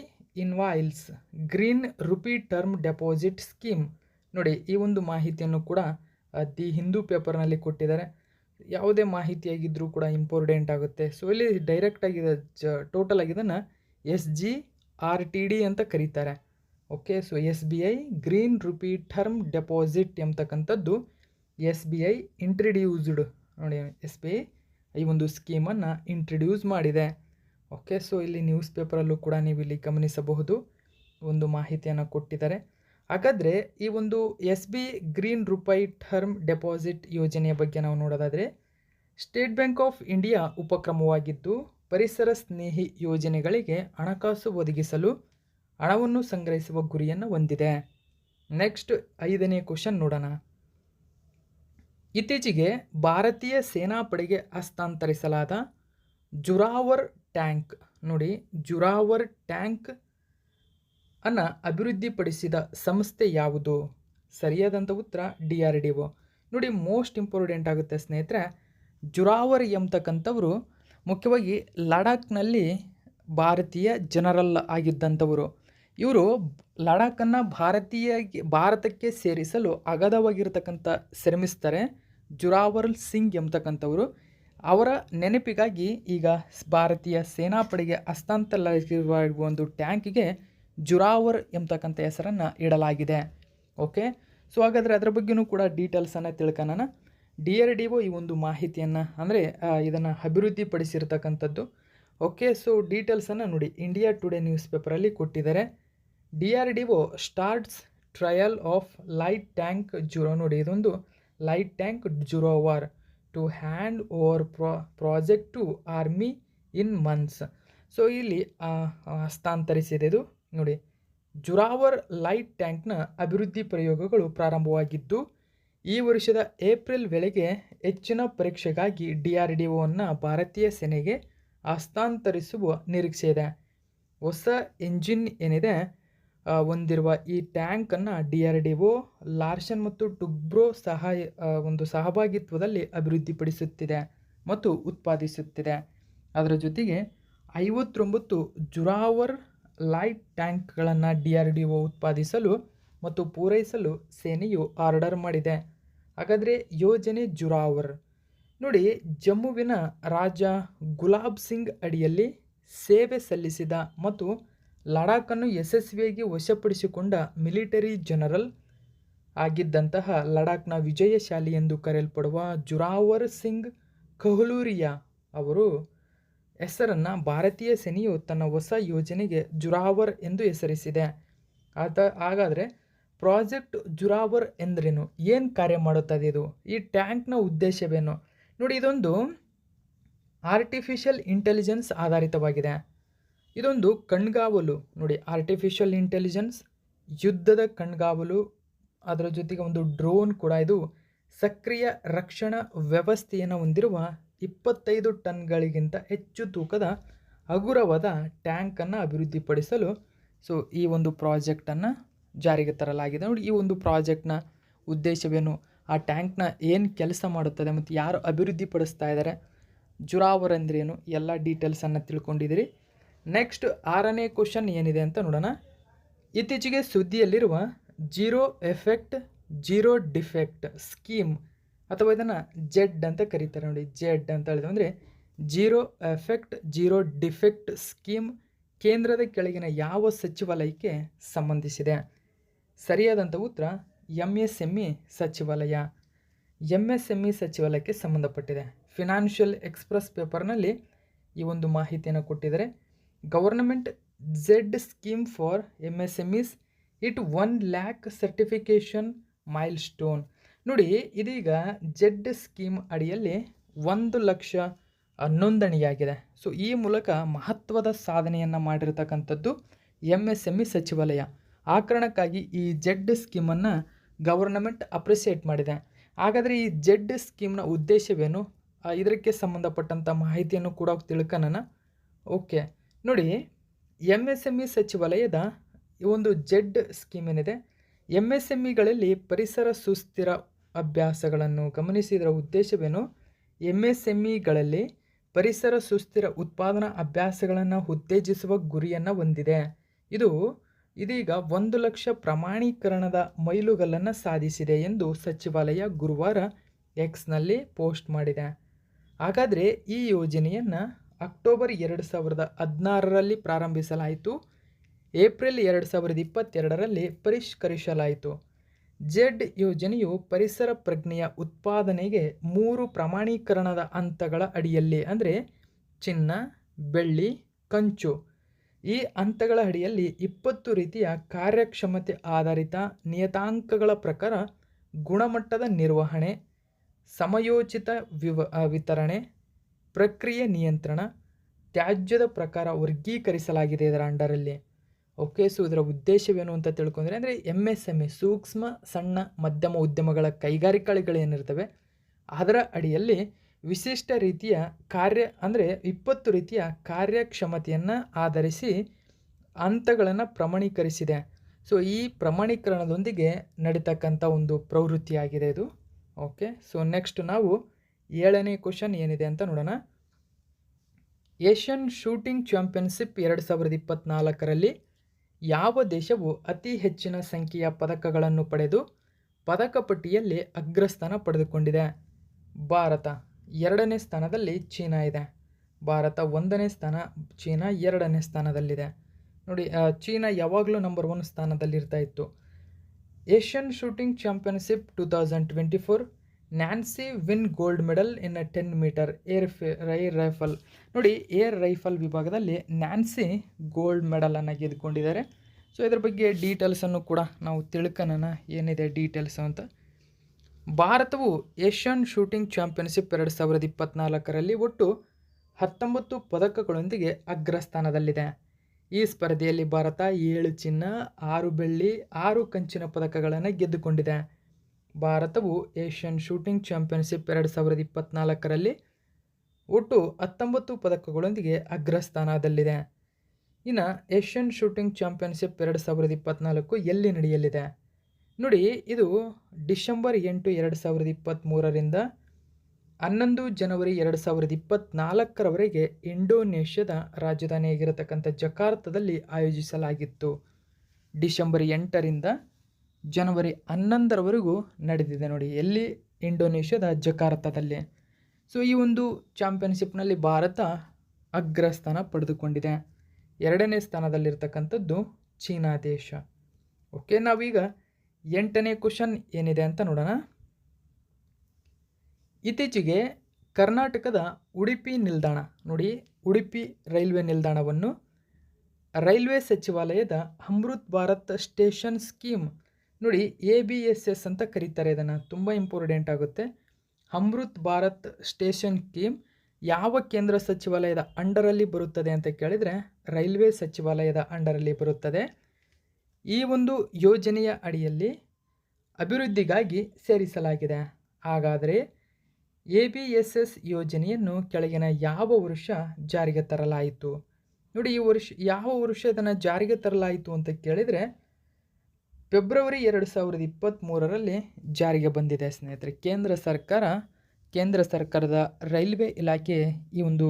ಇನ್ವಾಯ್ಲ್ಸ್ green rupee term deposit scheme. ನೋಡಿ, ಈ ಒಂದು ಮಾಹಿತಿಯನ್ನು ಕೂಡ ದಿ ಹಿಂದೂ ಪೇಪರ್ನಲ್ಲಿ ಕೊಟ್ಟಿದ್ದಾರೆ. ಯಾವುದೇ ಮಾಹಿತಿಯಾಗಿದ್ದರೂ ಕೂಡ ಇಂಪಾರ್ಟೆಂಟ್ ಆಗುತ್ತೆ. ಸೊ ಇಲ್ಲಿ ಡೈರೆಕ್ಟಾಗಿ ಟೋಟಲ್ ಆಗಿ ಇದನ್ನು SGRTD ಅಂತ ಕರೀತಾರೆ. Okay, so SBI green rupee term deposit ಎಂಬತಕ್ಕಂಥದ್ದು SBI ಇಂಟ್ರಡ್ಯೂಸ್ಡ್. ನೋಡಿ, SBI ಈ ಒಂದು ಸ್ಕೀಮನ್ನು ಇಂಟ್ರಡ್ಯೂಸ್ ಮಾಡಿದೆ. ಓಕೆ, ಸೊ ಇಲ್ಲಿ ನ್ಯೂಸ್ ಪೇಪರಲ್ಲೂ ಕೂಡ ನೀವು ಇಲ್ಲಿ ಗಮನಿಸಬಹುದು, ಒಂದು ಮಾಹಿತಿಯನ್ನು ಕೊಟ್ಟಿದ್ದಾರೆ. ಹಾಗಾದರೆ ಈ ಒಂದು SBI ಗ್ರೀನ್ ರೂಪಾಯಿ ಟರ್ಮ್ ಡೆಪಾಸಿಟ್ ಯೋಜನೆಯ ಬಗ್ಗೆ ನಾವು ನೋಡೋದಾದರೆ, ಸ್ಟೇಟ್ ಬ್ಯಾಂಕ್ ಆಫ್ ಇಂಡಿಯಾ ಉಪಕ್ರಮವಾಗಿದ್ದು ಪರಿಸರ ಸ್ನೇಹಿ ಯೋಜನೆಗಳಿಗೆ ಹಣಕಾಸು ಒದಗಿಸಲು ಹಣವನ್ನು ಸಂಗ್ರಹಿಸುವ ಗುರಿಯನ್ನು ಹೊಂದಿದೆ. ನೆಕ್ಸ್ಟ್ 5ನೇ ಕ್ವಶನ್ ನೋಡೋಣ. ಇತ್ತೀಚೆಗೆ ಭಾರತೀಯ ಸೇನಾಪಡೆಗೆ ಹಸ್ತಾಂತರಿಸಲಾದ ಜುರಾವರ್ ಟ್ಯಾಂಕ್. ನೋಡಿ, ಜುರಾವರ್ ಟ್ಯಾಂಕ್ ಅನ್ನು ಅಭಿವೃದ್ಧಿಪಡಿಸಿದ ಸಂಸ್ಥೆ ಯಾವುದು? ಸರಿಯಾದಂಥ ಉತ್ತರ DRDO. ನೋಡಿ, ಮೋಸ್ಟ್ ಇಂಪಾರ್ಟೆಂಟ್ ಆಗುತ್ತೆ ಸ್ನೇಹಿತರೆ. ಜುರಾವರ್ ಎಂಬತಕ್ಕಂಥವರು ಮುಖ್ಯವಾಗಿ ಲಡಾಖ್ನಲ್ಲಿ ಭಾರತೀಯ ಜನರಲ್ ಆಗಿದ್ದಂಥವರು. ಇವರು ಲಡಾಖನ್ನು ಭಾರತಕ್ಕೆ ಸೇರಿಸಲು ಅಗಾಧವಾಗಿರ್ತಕ್ಕಂಥ ಶ್ರಮಿಸ್ತಾರೆ. ಜುರಾವರ್ ಸಿಂಗ್ ಎಂಬತಕ್ಕಂಥವರು. ಅವರ ನೆನಪಿಗಾಗಿ ಈಗ ಭಾರತೀಯ ಸೇನಾಪಡೆಗೆ ಹಸ್ತಾಂತರಿಸಿರುವ ಒಂದು ಟ್ಯಾಂಕಿಗೆ ಜುರಾವರ್ ಎಂಬತಕ್ಕಂಥ ಹೆಸರನ್ನು ಇಡಲಾಗಿದೆ. ಓಕೆ, ಸೊ ಹಾಗಾದರೆ ಅದರ ಬಗ್ಗೆಯೂ ಕೂಡ ಡೀಟೇಲ್ಸನ್ನು ತಿಳ್ಕೊಳ್ಳೋಣ. DRDO ಈ ಒಂದು ಮಾಹಿತಿಯನ್ನು ಅಂದರೆ ಇದನ್ನು ಅಭಿವೃದ್ಧಿಪಡಿಸಿರ್ತಕ್ಕಂಥದ್ದು. ಓಕೆ, ಸೊ ಡೀಟೇಲ್ಸನ್ನು ನೋಡಿ, ಇಂಡಿಯಾ ಟುಡೇ ನ್ಯೂಸ್ ಪೇಪರಲ್ಲಿ ಕೊಟ್ಟಿದ್ದಾರೆ. DRDO starts trial of light tank ಜುರೋ. ನೋಡಿ, ಇದೊಂದು light tank Zorawar to hand over project to army in months. So ಇಲ್ಲಿ ಹಸ್ತಾಂತರಿಸಿದೆ. ಇದು ನೋಡಿ, ಜುರಾವರ್ ಲೈಟ್ ಟ್ಯಾಂಕ್ನ ಅಭಿವೃದ್ಧಿ ಪ್ರಯೋಗಗಳು ಪ್ರಾರಂಭವಾಗಿದ್ದು ಈ ವರ್ಷದ ಏಪ್ರಿಲ್ ವೇಳೆಗೆ ಹೆಚ್ಚಿನ ಪರೀಕ್ಷೆಗಾಗಿ DRDOವನ್ನು ಭಾರತೀಯ ಸೇನೆಗೆ ಹಸ್ತಾಂತರಿಸುವ ನಿರೀಕ್ಷೆ ಇದೆ. ಹೊಸ ಎಂಜಿನ್ ಏನಿದೆ ಹೊಂದಿರುವ ಈ ಟ್ಯಾಂಕನ್ನು DRDO ಲಾರ್ಸನ್ ಮತ್ತು ಟುಬ್ರೋ ಸಹಭಾಗಿತ್ವದಲ್ಲಿ ಅಭಿವೃದ್ಧಿಪಡಿಸುತ್ತಿದೆ ಮತ್ತು ಉತ್ಪಾದಿಸುತ್ತಿದೆ. ಅದರ ಜೊತೆಗೆ 59 ಜುರಾವರ್ ಲೈಟ್ ಟ್ಯಾಂಕ್ಗಳನ್ನು DRDO ಉತ್ಪಾದಿಸಲು ಮತ್ತು ಪೂರೈಸಲು ಸೇನೆಯು ಆರ್ಡರ್ ಮಾಡಿದೆ. ಹಾಗಾದರೆ ಯೋಜನೆ ಜುರಾವರ್ ನೋಡಿ, ಜಮ್ಮುವಿನ ರಾಜ ಗುಲಾಬ್ ಸಿಂಗ್ ಅಡಿಯಲ್ಲಿ ಸೇವೆ ಸಲ್ಲಿಸಿದ ಮತ್ತು ಲಡಾಖನ್ನು ಯಶಸ್ವಿಯಾಗಿ ವಶಪಡಿಸಿಕೊಂಡ ಮಿಲಿಟರಿ ಜನರಲ್ ಆಗಿದ್ದಂತಹ ಲಡಾಖ್ನ ವಿಜಯಶಾಲಿ ಎಂದು ಕರೆಯಲ್ಪಡುವ ಜುರಾವರ್ ಸಿಂಗ್ ಕಹ್ಲೂರಿಯಾ ಅವರು ಹೆಸರನ್ನು ಭಾರತೀಯ ಸೇನೆಯು ತನ್ನ ಹೊಸ ಯೋಜನೆಗೆ ಜುರಾವರ್ ಎಂದು ಹೆಸರಿಸಿದೆ. ಹಾಗಾದರೆ ಪ್ರಾಜೆಕ್ಟ್ ಜುರಾವರ್ ಎಂದ್ರೇನು? ಏನು ಕಾರ್ಯ ಮಾಡುತ್ತದೆ ಇದು? ಈ ಟ್ಯಾಂಕ್ನ ಉದ್ದೇಶವೇನು? ನೋಡಿ, ಇದೊಂದು ಆರ್ಟಿಫಿಷಿಯಲ್ ಇಂಟೆಲಿಜೆನ್ಸ್ ಆಧಾರಿತವಾಗಿದೆ. ಇದೊಂದು ಕಣ್ಗಾವಲು. ನೋಡಿ, ಆರ್ಟಿಫಿಷಿಯಲ್ ಇಂಟೆಲಿಜೆನ್ಸ್, ಯುದ್ಧದ ಕಣ್ಗಾವಲು, ಅದರ ಜೊತೆಗೆ ಒಂದು ಡ್ರೋನ್ ಕೂಡ. ಇದು ಸಕ್ರಿಯ ರಕ್ಷಣಾ ವ್ಯವಸ್ಥೆಯನ್ನು ಹೊಂದಿರುವ 25 ಟನ್ಗಳಿಗಿಂತ ಹೆಚ್ಚು ತೂಕದ ಹಗುರವಾದ ಟ್ಯಾಂಕನ್ನು ಅಭಿವೃದ್ಧಿಪಡಿಸಲು ಈ ಒಂದು ಪ್ರಾಜೆಕ್ಟನ್ನು ಜಾರಿಗೆ ತರಲಾಗಿದೆ. ನೋಡಿ, ಈ ಒಂದು ಪ್ರಾಜೆಕ್ಟ್ನ ಉದ್ದೇಶವೇನು, ಆ ಟ್ಯಾಂಕ್ನ ಏನು ಕೆಲಸ ಮಾಡುತ್ತದೆ ಮತ್ತು ಯಾರು ಅಭಿವೃದ್ಧಿಪಡಿಸ್ತಾ ಇದ್ದಾರೆ, ಜುರಾವರ್ ಅಂದ್ರೇನು, ಎಲ್ಲ ಡೀಟೇಲ್ಸನ್ನು ತಿಳ್ಕೊಂಡಿದ್ದೀರಿ. ನೆಕ್ಸ್ಟ್ 6ನೇ ಕ್ವಶನ್ ಏನಿದೆ ಅಂತ ನೋಡೋಣ. ಇತ್ತೀಚೆಗೆ ಸುದ್ದಿಯಲ್ಲಿರುವ zero effect zero defect scheme ಅಥವಾ ಇದನ್ನು ಜೆಡ್ ಅಂತ ಕರೀತಾರೆ. ನೋಡಿ, ಜೆಡ್ ಅಂತ ಹೇಳಿದ್ರೆ ಅಂದರೆ zero effect zero defect scheme ಕೇಂದ್ರದ ಕೆಳಗಿನ ಯಾವ ಸಚಿವಾಲಯಕ್ಕೆ ಸಂಬಂಧಿಸಿದೆ? ಸರಿಯಾದಂಥ ಉತ್ತರ MSME ಸಚಿವಾಲಯ. MSME ಸಚಿವಾಲಯಕ್ಕೆ ಸಂಬಂಧಪಟ್ಟಿದೆ. ಫಿನಾನ್ಷಿಯಲ್ ಎಕ್ಸ್ಪ್ರೆಸ್ ಪೇಪರ್ನಲ್ಲಿ ಈ ಒಂದು ಮಾಹಿತಿಯನ್ನು ಕೊಟ್ಟಿದ್ದಾರೆ. Government ZED scheme for MSMEs it 1 lakh certification milestone. ನೋಡಿ, ಇದೀಗ ಜೆಡ್ ಸ್ಕೀಮ್ ಅಡಿಯಲ್ಲಿ 1 ಲಕ್ಷ ನೋಂದಣಿಯಾಗಿದೆ. ಸೊ ಈ ಮೂಲಕ ಮಹತ್ವದ ಸಾಧನೆಯನ್ನು ಮಾಡಿರತಕ್ಕಂಥದ್ದು MSME ಸಚಿವಾಲಯ. ಆ ಕಾರಣಕ್ಕಾಗಿ ಈ ಜೆಡ್ ಸ್ಕೀಮನ್ನು ಗವರ್ನಮೆಂಟ್ ಅಪ್ರಿಸಿಯೇಟ್ ಮಾಡಿದೆ. ಹಾಗಾದರೆ ಈ ಜೆಡ್ ಸ್ಕೀಮ್ನ ಉದ್ದೇಶವೇನು, ಇದಕ್ಕೆ ಸಂಬಂಧಪಟ್ಟಂಥ ಮಾಹಿತಿಯನ್ನು ಕೂಡ ತಿಳ್ಕೊಳ್ಳೋಣ. ಓಕೆ, ನೋಡಿ, MSME ಸಚಿವಾಲಯದ ಈ ಒಂದು ಜೆಡ್ ಸ್ಕೀಮ್ ಏನಿದೆ, MSMEಗಳಲ್ಲಿ ಪರಿಸರ ಸುಸ್ಥಿರ ಅಭ್ಯಾಸಗಳನ್ನು ಗಮನಿಸಿದರ ಉದ್ದೇಶವೇನು? MSMEಗಳಲ್ಲಿ ಪರಿಸರ ಸುಸ್ಥಿರ ಉತ್ಪಾದನಾ ಅಭ್ಯಾಸಗಳನ್ನು ಉತ್ತೇಜಿಸುವ ಗುರಿಯನ್ನು ಹೊಂದಿದೆ. ಇದೀಗ 1 ಲಕ್ಷ ಪ್ರಮಾಣೀಕರಣದ ಮೈಲುಗಲ್ಲನ್ನು ಸಾಧಿಸಿದೆ ಎಂದು ಸಚಿವಾಲಯ ಗುರುವಾರ ಎಕ್ಸ್ನಲ್ಲಿ ಪೋಸ್ಟ್ ಮಾಡಿದೆ. ಹಾಗಾದರೆ ಈ ಯೋಜನೆಯನ್ನು ಅಕ್ಟೋಬರ್ 2016ರಲ್ಲಿ ಪ್ರಾರಂಭಿಸಲಾಯಿತು. ಏಪ್ರಿಲ್ 2022ರಲ್ಲಿ ಪರಿಷ್ಕರಿಸಲಾಯಿತು. ಜೆಡ್ ಯೋಜನೆಯು ಪರಿಸರ ಪ್ರಜ್ಞೆಯ ಉತ್ಪಾದನೆಗೆ 3 ಪ್ರಮಾಣೀಕರಣದ ಹಂತಗಳ ಅಡಿಯಲ್ಲಿ, ಅಂದರೆ ಚಿನ್ನ, ಬೆಳ್ಳಿ, ಕಂಚು, ಈ ಹಂತಗಳ ಅಡಿಯಲ್ಲಿ 20 ರೀತಿಯ ಕಾರ್ಯಕ್ಷಮತೆ ಆಧಾರಿತ ನಿಯತಾಂಕಗಳ ಪ್ರಕಾರ ಗುಣಮಟ್ಟದ ನಿರ್ವಹಣೆ, ಸಮಯೋಚಿತ ವಿತರಣೆ, ಪ್ರಕ್ರಿಯೆ ನಿಯಂತ್ರಣ, ತ್ಯಾಜ್ಯದ ಪ್ರಕಾರ ವರ್ಗೀಕರಿಸಲಾಗಿದೆ ಇದರ ಅಂಡರಲ್ಲಿ. ಓಕೆ, ಸೊ ಇದರ ಉದ್ದೇಶವೇನು ಅಂತ ತಿಳ್ಕೊಂಡ್ರೆ, ಅಂದರೆ MSME ಸೂಕ್ಷ್ಮ ಸಣ್ಣ ಮಧ್ಯಮ ಉದ್ಯಮಗಳ ಕೈಗಾರಿಕೆಗಳೇನಿರ್ತವೆ ಅದರ ಅಡಿಯಲ್ಲಿ ವಿಶಿಷ್ಟ ರೀತಿಯ ಅಂದರೆ 20 ರೀತಿಯ ಕಾರ್ಯಕ್ಷಮತೆಯನ್ನು ಆಧರಿಸಿ ಹಂತಗಳನ್ನು ಪ್ರಮಾಣೀಕರಿಸಿದೆ. ಸೊ ಈ ಪ್ರಮಾಣೀಕರಣದೊಂದಿಗೆ ನಡೀತಕ್ಕಂಥ ಒಂದು ಪ್ರವೃತ್ತಿಯಾಗಿದೆ ಇದು. ಓಕೆ, ಸೊ ನೆಕ್ಸ್ಟ್ ನಾವು 7ನೇ ಕ್ವಶನ್ ಏನಿದೆ ಅಂತ ನೋಡೋಣ. ಏಷ್ಯನ್ ಶೂಟಿಂಗ್ ಚಾಂಪಿಯನ್ಶಿಪ್ 2024ರಲ್ಲಿ ಯಾವ ದೇಶವು ಅತಿ ಹೆಚ್ಚಿನ ಸಂಖ್ಯೆಯ ಪದಕಗಳನ್ನು ಪಡೆದು ಪದಕ ಪಟ್ಟಿಯಲ್ಲಿ ಅಗ್ರಸ್ಥಾನ ಪಡೆದುಕೊಂಡಿದೆ? ಭಾರತ. 2ನೇ ಸ್ಥಾನದಲ್ಲಿ ಚೀನಾ ಇದೆ. ಭಾರತ 1ನೇ ಸ್ಥಾನ, ಚೀನಾ 2ನೇ ಸ್ಥಾನದಲ್ಲಿದೆ. ನೋಡಿ, ಚೀನಾ ಯಾವಾಗಲೂ ನಂಬರ್ 1 ಸ್ಥಾನದಲ್ಲಿರ್ತಾ ಇತ್ತು. Asian shooting championship 2024 Nancy win gold medal in 10 metre air rifle. ನೋಡಿ, ಏರ್ ರೈಫಲ್ ವಿಭಾಗದಲ್ಲಿ ನ್ಯಾನ್ಸಿ ಗೋಲ್ಡ್ ಮೆಡಲನ್ನು ಗೆದ್ದುಕೊಂಡಿದ್ದಾರೆ. ಸೊ ಇದ್ರ ಬಗ್ಗೆ ಡೀಟೇಲ್ಸನ್ನು ಕೂಡ ನಾವು ತಿಳ್ಕೊಳ್ಳೋಣ, ಏನಿದೆ ಡೀಟೇಲ್ಸ್ ಅಂತ. ಭಾರತವು ಏಷ್ಯನ್ ಶೂಟಿಂಗ್ ಚಾಂಪಿಯನ್ಶಿಪ್ 2024ರಲ್ಲಿ ಒಟ್ಟು 19 ಪದಕಗಳೊಂದಿಗೆ ಅಗ್ರಸ್ಥಾನದಲ್ಲಿದೆ. ಈ ಸ್ಪರ್ಧೆಯಲ್ಲಿ ಭಾರತ 7 ಚಿನ್ನ, 6 ಬೆಳ್ಳಿ, 6 ಕಂಚಿನ ಪದಕಗಳನ್ನು ಗೆದ್ದುಕೊಂಡಿದೆ. ಭಾರತವು ಏಷ್ಯನ್ ಶೂಟಿಂಗ್ ಚಾಂಪಿಯನ್ಶಿಪ್ 2024ರಲ್ಲಿ ಒಟ್ಟು 19 ಪದಕಗಳೊಂದಿಗೆ ಅಗ್ರಸ್ಥಾನದಲ್ಲಿದೆ. ಇನ್ನು ಏಷ್ಯನ್ ಶೂಟಿಂಗ್ ಚಾಂಪಿಯನ್ಶಿಪ್ 2024 ಎಲ್ಲಿ ನಡೆಯಲಿದೆ? ನೋಡಿ, ಇದು ಡಿಸೆಂಬರ್ 8, 2023ರಿಂದ 11 ಜನವರಿ 2024ರವರೆಗೆ ಇಂಡೋನೇಷ್ಯಾದ ರಾಜಧಾನಿಯಾಗಿರತಕ್ಕಂಥ ಜಕಾರ್ತದಲ್ಲಿ ಆಯೋಜಿಸಲಾಗಿತ್ತು. ಡಿಸೆಂಬರ್ 8ರಿಂದ ಜನವರಿ 11ರವರೆಗೂ ನಡೆದಿದೆ. ನೋಡಿ, ಎಲ್ಲಿ? ಇಂಡೋನೇಷ್ಯಾದ ಜಕಾರ್ತದಲ್ಲಿ. ಸೊ ಈ ಒಂದು ಚಾಂಪಿಯನ್ಶಿಪ್ನಲ್ಲಿ ಭಾರತ ಅಗ್ರಸ್ಥಾನ ಪಡೆದುಕೊಂಡಿದೆ. 2ನೇ ಸ್ಥಾನದಲ್ಲಿರ್ತಕ್ಕಂಥದ್ದು ಚೀನಾ ದೇಶ. ಓಕೆ, ನಾವೀಗ 8ನೇ ಕ್ವಶನ್ ಏನಿದೆ ಅಂತ ನೋಡೋಣ. ಇತ್ತೀಚೆಗೆ ಕರ್ನಾಟಕದ ಉಡುಪಿ ನಿಲ್ದಾಣ, ನೋಡಿ ಉಡುಪಿ ರೈಲ್ವೆ ನಿಲ್ದಾಣವನ್ನು ರೈಲ್ವೆ ಸಚಿವಾಲಯದ ಅಮೃತ್ ಭಾರತ್ ಸ್ಟೇಷನ್ ಸ್ಕೀಮ್, ನೋಡಿ ABSS ಅಂತ ಕರೀತಾರೆ ಇದನ್ನು, ತುಂಬ ಇಂಪಾರ್ಟೆಂಟ್ ಆಗುತ್ತೆ. ಅಮೃತ್ ಭಾರತ್ ಸ್ಟೇಷನ್ ಸ್ಕೀಮ್ ಯಾವ ಕೇಂದ್ರ ಸಚಿವಾಲಯದ ಅಂಡರಲ್ಲಿ ಬರುತ್ತದೆ ಅಂತ ಕೇಳಿದರೆ ರೈಲ್ವೆ ಸಚಿವಾಲಯದ ಅಂಡರಲ್ಲಿ ಬರುತ್ತದೆ. ಈ ಒಂದು ಯೋಜನೆಯ ಅಡಿಯಲ್ಲಿ ಅಭಿವೃದ್ಧಿಗಾಗಿ ಸೇರಿಸಲಾಗಿದೆ. ಹಾಗಾದರೆ ABSS ಯೋಜನೆಯನ್ನು ಕೆಳಗಿನ ಯಾವ ವರ್ಷ ಜಾರಿಗೆ ತರಲಾಯಿತು? ನೋಡಿ, ಈ ವರ್ಷ ಯಾವ ವರ್ಷ ಇದನ್ನು ಜಾರಿಗೆ ತರಲಾಯಿತು ಅಂತ ಕೇಳಿದರೆ ಫೆಬ್ರವರಿ 2023ರಲ್ಲಿ ಜಾರಿಗೆ ಬಂದಿದೆ ಸ್ನೇಹಿತರೆ. ಕೇಂದ್ರ ಸರ್ಕಾರದ ರೈಲ್ವೆ ಇಲಾಖೆ ಈ ಒಂದು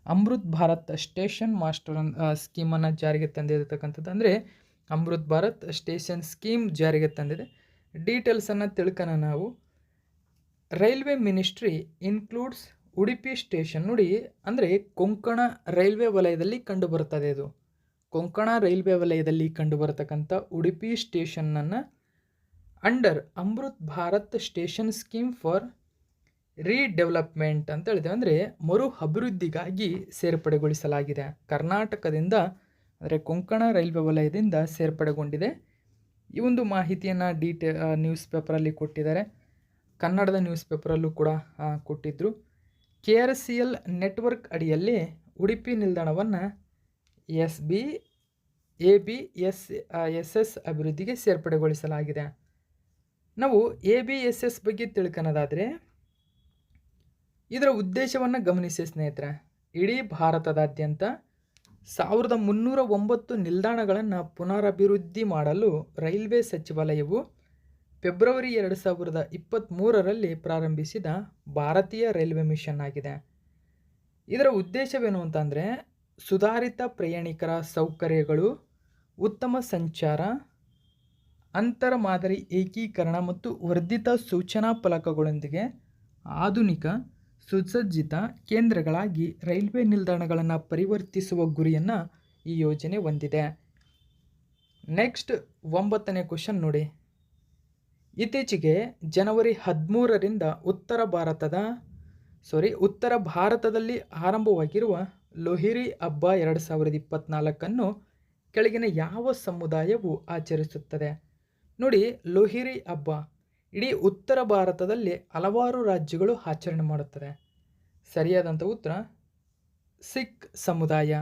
ಅಮೃತ್ ಭಾರತ್ ಸ್ಟೇಷನ್ ಮಾಸ್ಟರ್ ಸ್ಕೀಮನ್ನು ಜಾರಿಗೆ ತಂದಿರತಕ್ಕಂಥದ್ದು. ಅಂದರೆ ಅಮೃತ್ ಭಾರತ್ ಸ್ಟೇಷನ್ ಸ್ಕೀಮ್ ಜಾರಿಗೆ ತಂದಿದೆ. ಡೀಟೇಲ್ಸನ್ನು ತಿಳ್ಕೋಣ ನಾವು. Railway ministry includes Udupi station. ನೋಡಿ, ಅಂದರೆ ಕೊಂಕಣ ರೈಲ್ವೆ ವಲಯದಲ್ಲಿ ಕಂಡುಬರುತ್ತದೆ. ಇದು ಕೊಂಕಣ ರೈಲ್ವೆ ವಲಯದಲ್ಲಿ ಕಂಡುಬರತಕ್ಕಂಥ ಉಡುಪಿ ಸ್ಟೇಷನ್ನನ್ನು under Amrit Bharat station scheme for redevelopment ಅಂತ ಹೇಳಿದೆ. ಅಂದರೆ ಮರು ಅಭಿವೃದ್ಧಿಗಾಗಿ ಸೇರ್ಪಡೆಗೊಳಿಸಲಾಗಿದೆ. ಕರ್ನಾಟಕದಿಂದ, ಅಂದರೆ ಕೊಂಕಣ ರೈಲ್ವೆ ವಲಯದಿಂದ ಸೇರ್ಪಡೆಗೊಂಡಿದೆ. ಈ ಒಂದು ಮಾಹಿತಿಯನ್ನು ನ್ಯೂಸ್ ಪೇಪರಲ್ಲಿ ಕೊಟ್ಟಿದ್ದಾರೆ. ಕನ್ನಡದ ನ್ಯೂಸ್ ಪೇಪರಲ್ಲೂ ಕೂಡ ಕೊಟ್ಟಿದ್ದರು. KRCL ನೆಟ್ವರ್ಕ್ ಅಡಿಯಲ್ಲಿ ಉಡುಪಿ ನಿಲ್ದಾಣವನ್ನು ABSS ಅಭಿವೃದ್ಧಿಗೆ ಸೇರ್ಪಡೆಗೊಳಿಸಲಾಗಿದೆ. ನಾವು ABSS ಬಗ್ಗೆ ತಿಳ್ಕೊಳ್ಳೋದಾದರೆ ಇದರ ಉದ್ದೇಶವನ್ನು ಗಮನಿಸಿ ಸ್ನೇಹಿತರೆ. ಇಡೀ ಭಾರತದಾದ್ಯಂತ 1309 ನಿಲ್ದಾಣಗಳನ್ನು ಪುನರಭಿವೃದ್ಧಿ ಮಾಡಲು ರೈಲ್ವೆ ಸಚಿವಾಲಯವು ಫೆಬ್ರವರಿ 2023ರಲ್ಲಿ ಪ್ರಾರಂಭಿಸಿದ ಭಾರತೀಯ ರೈಲ್ವೆ ಮಿಷನ್ ಆಗಿದೆ. ಇದರ ಉದ್ದೇಶವೇನು ಅಂತಂದರೆ ಸುಧಾರಿತ ಪ್ರಯಾಣಿಕರ ಸೌಕರ್ಯಗಳು, ಉತ್ತಮ ಸಂಚಾರ, ಅಂತರ ಮಾದರಿ ಏಕೀಕರಣ ಮತ್ತು ವರ್ಧಿತ ಸೂಚನಾ ಫಲಕಗಳೊಂದಿಗೆ ಆಧುನಿಕ ಸುಸಜ್ಜಿತ ಕೇಂದ್ರಗಳಾಗಿ ರೈಲ್ವೆ ನಿಲ್ದಾಣಗಳನ್ನು ಪರಿವರ್ತಿಸುವ ಗುರಿಯನ್ನು ಈ ಯೋಜನೆ ಹೊಂದಿದೆ. ನೆಕ್ಸ್ಟ್ 9ನೇ ಕ್ವಶನ್ ನೋಡಿ. ಇತ್ತೀಚೆಗೆ ಜನವರಿ 13ರಿಂದ ಉತ್ತರ ಭಾರತದಲ್ಲಿ ಆರಂಭವಾಗಿರುವ ಲೋಹಿರಿ ಹಬ್ಬ 2024 ಕೆಳಗಿನ ಯಾವ ಸಮುದಾಯವು ಆಚರಿಸುತ್ತದೆ? ನೋಡಿ, ಲೋಹಿರಿ ಹಬ್ಬ ಇಡೀ ಉತ್ತರ ಭಾರತದಲ್ಲಿ ಹಲವಾರು ರಾಜ್ಯಗಳು ಆಚರಣೆ ಮಾಡುತ್ತದೆ. ಸರಿಯಾದಂಥ ಉತ್ತರ ಸಿಖ್ ಸಮುದಾಯ.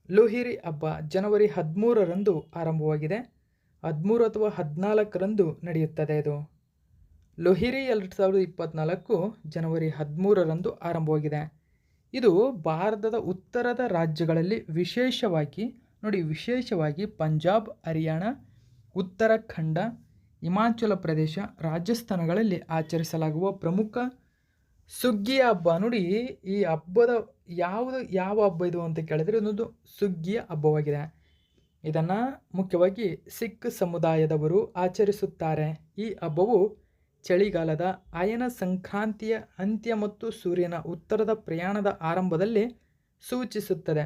ಲೋಹಿರಿ ಹಬ್ಬ ಜನವರಿ 13ರಂದು ಆರಂಭವಾಗಿದೆ. 13 ಅಥವಾ 14ರಂದು ನಡೆಯುತ್ತದೆ. ಇದು ಲೋಹಿರಿ 2024 ಜನವರಿ 13ರಂದು ಆರಂಭವಾಗಿದೆ. ಇದು ಭಾರತದ ಉತ್ತರದ ರಾಜ್ಯಗಳಲ್ಲಿ ವಿಶೇಷವಾಗಿ ನೋಡಿ ವಿಶೇಷವಾಗಿ ಪಂಜಾಬ್, ಹರಿಯಾಣ, ಉತ್ತರಾಖಂಡ, ಹಿಮಾಚಲ ಪ್ರದೇಶ, ರಾಜಸ್ಥಾನಗಳಲ್ಲಿ ಆಚರಿಸಲಾಗುವ ಪ್ರಮುಖ ಸುಗ್ಗಿಯ ಹಬ್ಬ. ನೋಡಿ ಈ ಹಬ್ಬದ ಯಾವ ಹಬ್ಬ ಇದು ಅಂತ ಕೇಳಿದರೆ ಇದೊಂದು ಸುಗ್ಗಿಯ ಹಬ್ಬವಾಗಿದೆ. ಇದನ್ನು ಮುಖ್ಯವಾಗಿ ಸಿಖ್ ಸಮುದಾಯದವರು ಆಚರಿಸುತ್ತಾರೆ. ಈ ಹಬ್ಬವು ಚಳಿಗಾಲದ ಅಯನ ಸಂಕ್ರಾಂತಿಯ ಅಂತ್ಯ ಮತ್ತು ಸೂರ್ಯನ ಉತ್ತರದ ಪ್ರಯಾಣದ ಆರಂಭದಲ್ಲಿ ಸೂಚಿಸುತ್ತದೆ.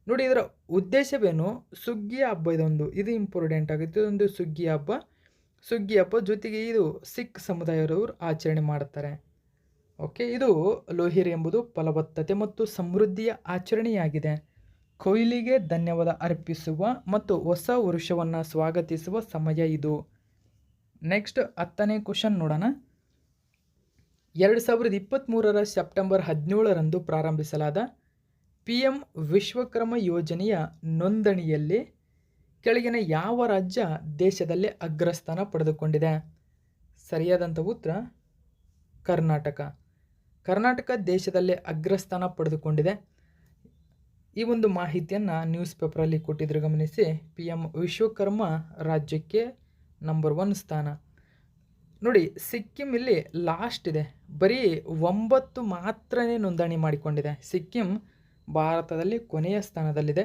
ನೋಡಿ ಇದರ ಉದ್ದೇಶವೇನು? ಸುಗ್ಗಿಯ ಹಬ್ಬ ಇದು ಇಂಪಾರ್ಟೆಂಟ್ ಆಗುತ್ತೆ. ಇದೊಂದು ಸುಗ್ಗಿಯ ಹಬ್ಬ ಜೊತೆಗೆ ಇದು ಸಿಖ್ ಸಮುದಾಯದವರು ಆಚರಣೆ ಮಾಡುತ್ತಾರೆ. ಓಕೆ, ಇದು ಲೋಹಿರಿ ಎಂಬುದು ಫಲವತ್ತತೆ ಮತ್ತು ಸಮೃದ್ಧಿಯ ಆಚರಣೆಯಾಗಿದೆ. ಕೊಯ್ಲಿಗೆ ಧನ್ಯವಾದ ಅರ್ಪಿಸುವ ಮತ್ತು ಹೊಸ ವರುಷವನ್ನು ಸ್ವಾಗತಿಸುವ ಸಮಯ ಇದು. ನೆಕ್ಸ್ಟ್ 10ನೇ ಕ್ವಶನ್ ನೋಡೋಣ. 2023 ಸೆಪ್ಟೆಂಬರ್ 17ರಂದು ಪ್ರಾರಂಭಿಸಲಾದ PM ವಿಶ್ವಕರ್ಮ ಯೋಜನೆಯ ನೋಂದಣಿಯಲ್ಲಿ ಕೆಳಗಿನ ಯಾವ ರಾಜ್ಯ ದೇಶದಲ್ಲೇ ಅಗ್ರಸ್ಥಾನ ಪಡೆದುಕೊಂಡಿದೆ? ಸರಿಯಾದಂಥ ಉತ್ತರ ಕರ್ನಾಟಕ ದೇಶದಲ್ಲೇ ಅಗ್ರಸ್ಥಾನ ಪಡೆದುಕೊಂಡಿದೆ. ಈ ಒಂದು ಮಾಹಿತಿಯನ್ನು ನ್ಯೂಸ್ ಪೇಪರಲ್ಲಿ ಕೊಟ್ಟಿದ್ರು, ಗಮನಿಸಿ. PM ವಿಶ್ವಕರ್ಮ ರಾಜ್ಯಕ್ಕೆ ನಂಬರ್ 1 ಸ್ಥಾನ. ನೋಡಿ ಸಿಕ್ಕಿಂ ಇಲ್ಲಿ ಲಾಸ್ಟ್ ಇದೆ, ಬರೀ 9 ಮಾತ್ರನೇ ನೋಂದಣಿ ಮಾಡಿಕೊಂಡಿದೆ. ಸಿಕ್ಕಿಂ ಭಾರತದಲ್ಲಿ ಕೊನೆಯ ಸ್ಥಾನದಲ್ಲಿದೆ.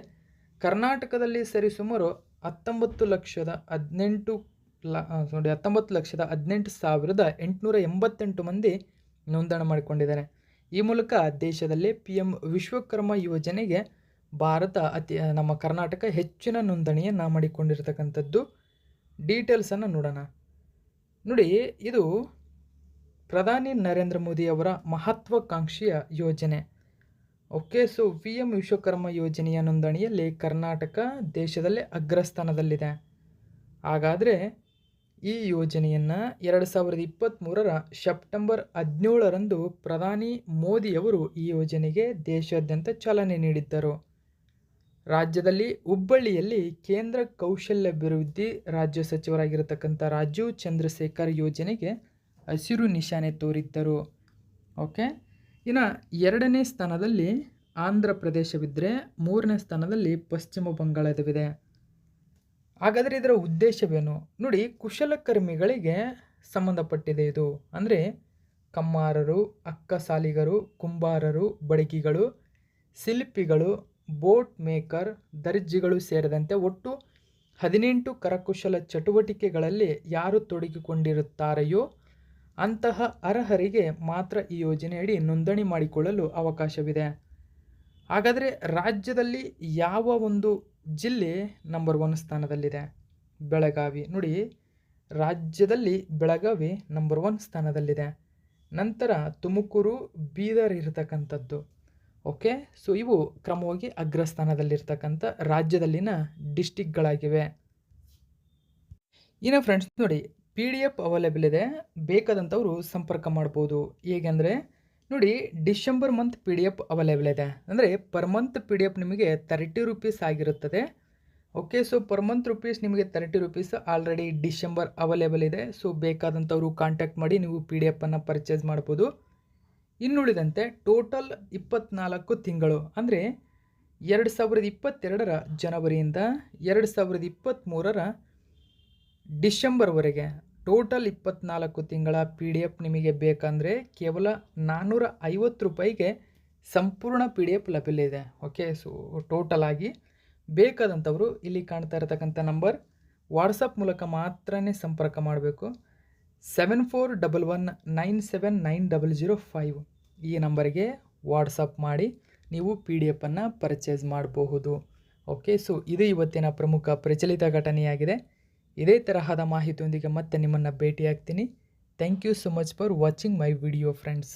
ಕರ್ನಾಟಕದಲ್ಲಿ ಸರಿಸುಮಾರು 19,18,888 ಮಂದಿ ನೋಂದಣಿ ಮಾಡಿಕೊಂಡಿದ್ದಾರೆ. ಈ ಮೂಲಕ ದೇಶದಲ್ಲಿ PM ವಿಶ್ವಕರ್ಮ ಯೋಜನೆಗೆ ನಮ್ಮ ಕರ್ನಾಟಕ ಹೆಚ್ಚಿನ ನೋಂದಣಿಯನ್ನು ಮಾಡಿಕೊಂಡಿರ್ತಕ್ಕಂಥದ್ದು. ಡೀಟೇಲ್ಸನ್ನು ನೋಡೋಣ. ನೋಡಿ ಇದು ಪ್ರಧಾನಿ ನರೇಂದ್ರ ಮೋದಿಯವರ ಮಹತ್ವಾಕಾಂಕ್ಷೆಯ ಯೋಜನೆ. ಓಕೆ, ಸೊ PM ವಿಶ್ವಕರ್ಮ ಯೋಜನೆಯ ನೋಂದಣಿಯಲ್ಲಿ ಕರ್ನಾಟಕ ದೇಶದಲ್ಲೇ ಅಗ್ರಸ್ಥಾನದಲ್ಲಿದೆ. ಹಾಗಾದರೆ ಈ ಯೋಜನೆಯನ್ನು 2023 ಸೆಪ್ಟೆಂಬರ್ 17ರಂದು ಪ್ರಧಾನಿ ಮೋದಿಯವರು ಈ ಯೋಜನೆಗೆ ದೇಶಾದ್ಯಂತ ಚಾಲನೆ ನೀಡಿದ್ದರು. ರಾಜ್ಯದಲ್ಲಿ ಹುಬ್ಬಳ್ಳಿಯಲ್ಲಿ ಕೇಂದ್ರ ಕೌಶಲ್ಯಾಭಿವೃದ್ಧಿ ರಾಜ್ಯ ಸಚಿವರಾಗಿರತಕ್ಕಂಥ ರಾಜೀವ್ ಚಂದ್ರಶೇಖರ್ ಯೋಜನೆಗೆ ಹಸಿರು ನಿಶಾನೆ ತೋರಿದ್ದರು. ಓಕೆ, ಇನ್ನು 2ನೇ ಸ್ಥಾನದಲ್ಲಿ ಆಂಧ್ರ ಪ್ರದೇಶವಿದ್ದರೆ 3ನೇ ಸ್ಥಾನದಲ್ಲಿ ಪಶ್ಚಿಮ ಬಂಗಾಳವಿದೆ. ಹಾಗಾದರೆ ಇದರ ಉದ್ದೇಶವೇನು? ನೋಡಿ ಕುಶಲಕರ್ಮಿಗಳಿಗೆ ಸಂಬಂಧಪಟ್ಟಿದೆ ಇದು. ಅಂದರೆ ಕಮ್ಮಾರರು, ಅಕ್ಕಸಾಲಿಗರು, ಕುಂಬಾರರು, ಬಡಗಿಗಳು, ಶಿಲ್ಪಿಗಳು, ಬೋಟ್ ಮೇಕರ್, ದರ್ಜಿಗಳು ಸೇರಿದಂತೆ ಒಟ್ಟು 18 ಕರಕುಶಲ ಚಟುವಟಿಕೆಗಳಲ್ಲಿ ಯಾರು ತೊಡಗಿಕೊಂಡಿರುತ್ತಾರೆಯೋ ಅಂತಹ ಅರ್ಹರಿಗೆ ಮಾತ್ರ ಈ ಯೋಜನೆಯಡಿ ನೋಂದಣಿ ಮಾಡಿಕೊಳ್ಳಲು ಅವಕಾಶವಿದೆ. ಹಾಗಾದರೆ ರಾಜ್ಯದಲ್ಲಿ ಯಾವ ಒಂದು ಜಿಲ್ಲೆ ನಂಬರ್ 1 ಸ್ಥಾನದಲ್ಲಿದೆ? ಬೆಳಗಾವಿ. ನೋಡಿ ರಾಜ್ಯದಲ್ಲಿ ಬೆಳಗಾವಿ ನಂಬರ್ 1 ಸ್ಥಾನದಲ್ಲಿದೆ. ನಂತರ ತುಮಕೂರು, ಬೀದರ್ ಇರತಕ್ಕಂಥದ್ದು. ಓಕೆ, ಸೊ ಇವು ಕ್ರಮವಾಗಿ ಅಗ್ರಸ್ಥಾನದಲ್ಲಿರ್ತಕ್ಕಂಥ ರಾಜ್ಯದಲ್ಲಿನ ಡಿಸ್ಟಿಕ್ಗಳಾಗಿವೆ. ಇನ್ನು ಫ್ರೆಂಡ್ಸ್ ನೋಡಿ PDF ಅವೈಲೇಬಲ್ ಇದೆ, ಬೇಕಾದಂಥವರು ಸಂಪರ್ಕ ಮಾಡ್ಬೋದು. ಹೇಗೆಂದರೆ ನೋಡಿ ಡಿಸೆಂಬರ್ ಮಂತ್ PDF ಅವೈಲೇಬಲ್ ಇದೆ. ಅಂದರೆ ಪರ್ ಮಂತ್ PDF ನಿಮಗೆ 30 ರೂಪೀಸ್ ಆಗಿರುತ್ತದೆ. ಓಕೆ, ಸೊ ಪರ್ ಮಂತ್ ನಿಮಗೆ 30 ರೂಪೀಸ್ ಆಲ್ರೆಡಿ ಡಿಸೆಂಬರ್ ಅವೈಲೇಬಲ್ ಇದೆ. ಸೊ ಬೇಕಾದಂಥವರು ಕಾಂಟ್ಯಾಕ್ಟ್ ಮಾಡಿ ನೀವು PDF ಪರ್ಚೇಸ್ ಮಾಡ್ಬೋದು. ಇನ್ನುಳಿದಂತೆ ಟೋಟಲ್ 24 ತಿಂಗಳು, ಅಂದರೆ 2022 ಜನವರಿಯಿಂದ 2023 ಡಿಸೆಂಬರ್ವರೆಗೆ ಟೋಟಲ್ 24 ತಿಂಗಳ PDF ನಿಮಗೆ ಬೇಕಂದರೆ ಕೇವಲ 450 ರೂಪಾಯಿಗೆ ಸಂಪೂರ್ಣ PDF ಲಭ್ಯ ಇದೆ. ಓಕೆ, ಸೊ ಟೋಟಲ್ ಆಗಿ ಬೇಕಾದಂಥವರು ಇಲ್ಲಿ ಕಾಣ್ತಾ ಇರತಕ್ಕಂಥ ನಂಬರ್ ವಾಟ್ಸಪ್ ಮೂಲಕ ಮಾತ್ರ ಸಂಪರ್ಕ ಮಾಡಬೇಕು. 7411979005 ಈ ನಂಬರಿಗೆ ವಾಟ್ಸಪ್ ಮಾಡಿ ನೀವು PDF ಪರ್ಚೇಸ್ ಮಾಡಬಹುದು. ಓಕೆ, ಸೊ ಇದು ಇವತ್ತಿನ ಪ್ರಮುಖ ಪ್ರಚಲಿತ ಘಟನೆಯಾಗಿದೆ. ಇದೇ ತರಹದ ಮಾಹಿತಿಯೊಂದಿಗೆ ಮತ್ತೆ ನಿಮ್ಮನ್ನು ಭೇಟಿಯಾಗ್ತೀನಿ. Thank you so much for watching my video friends.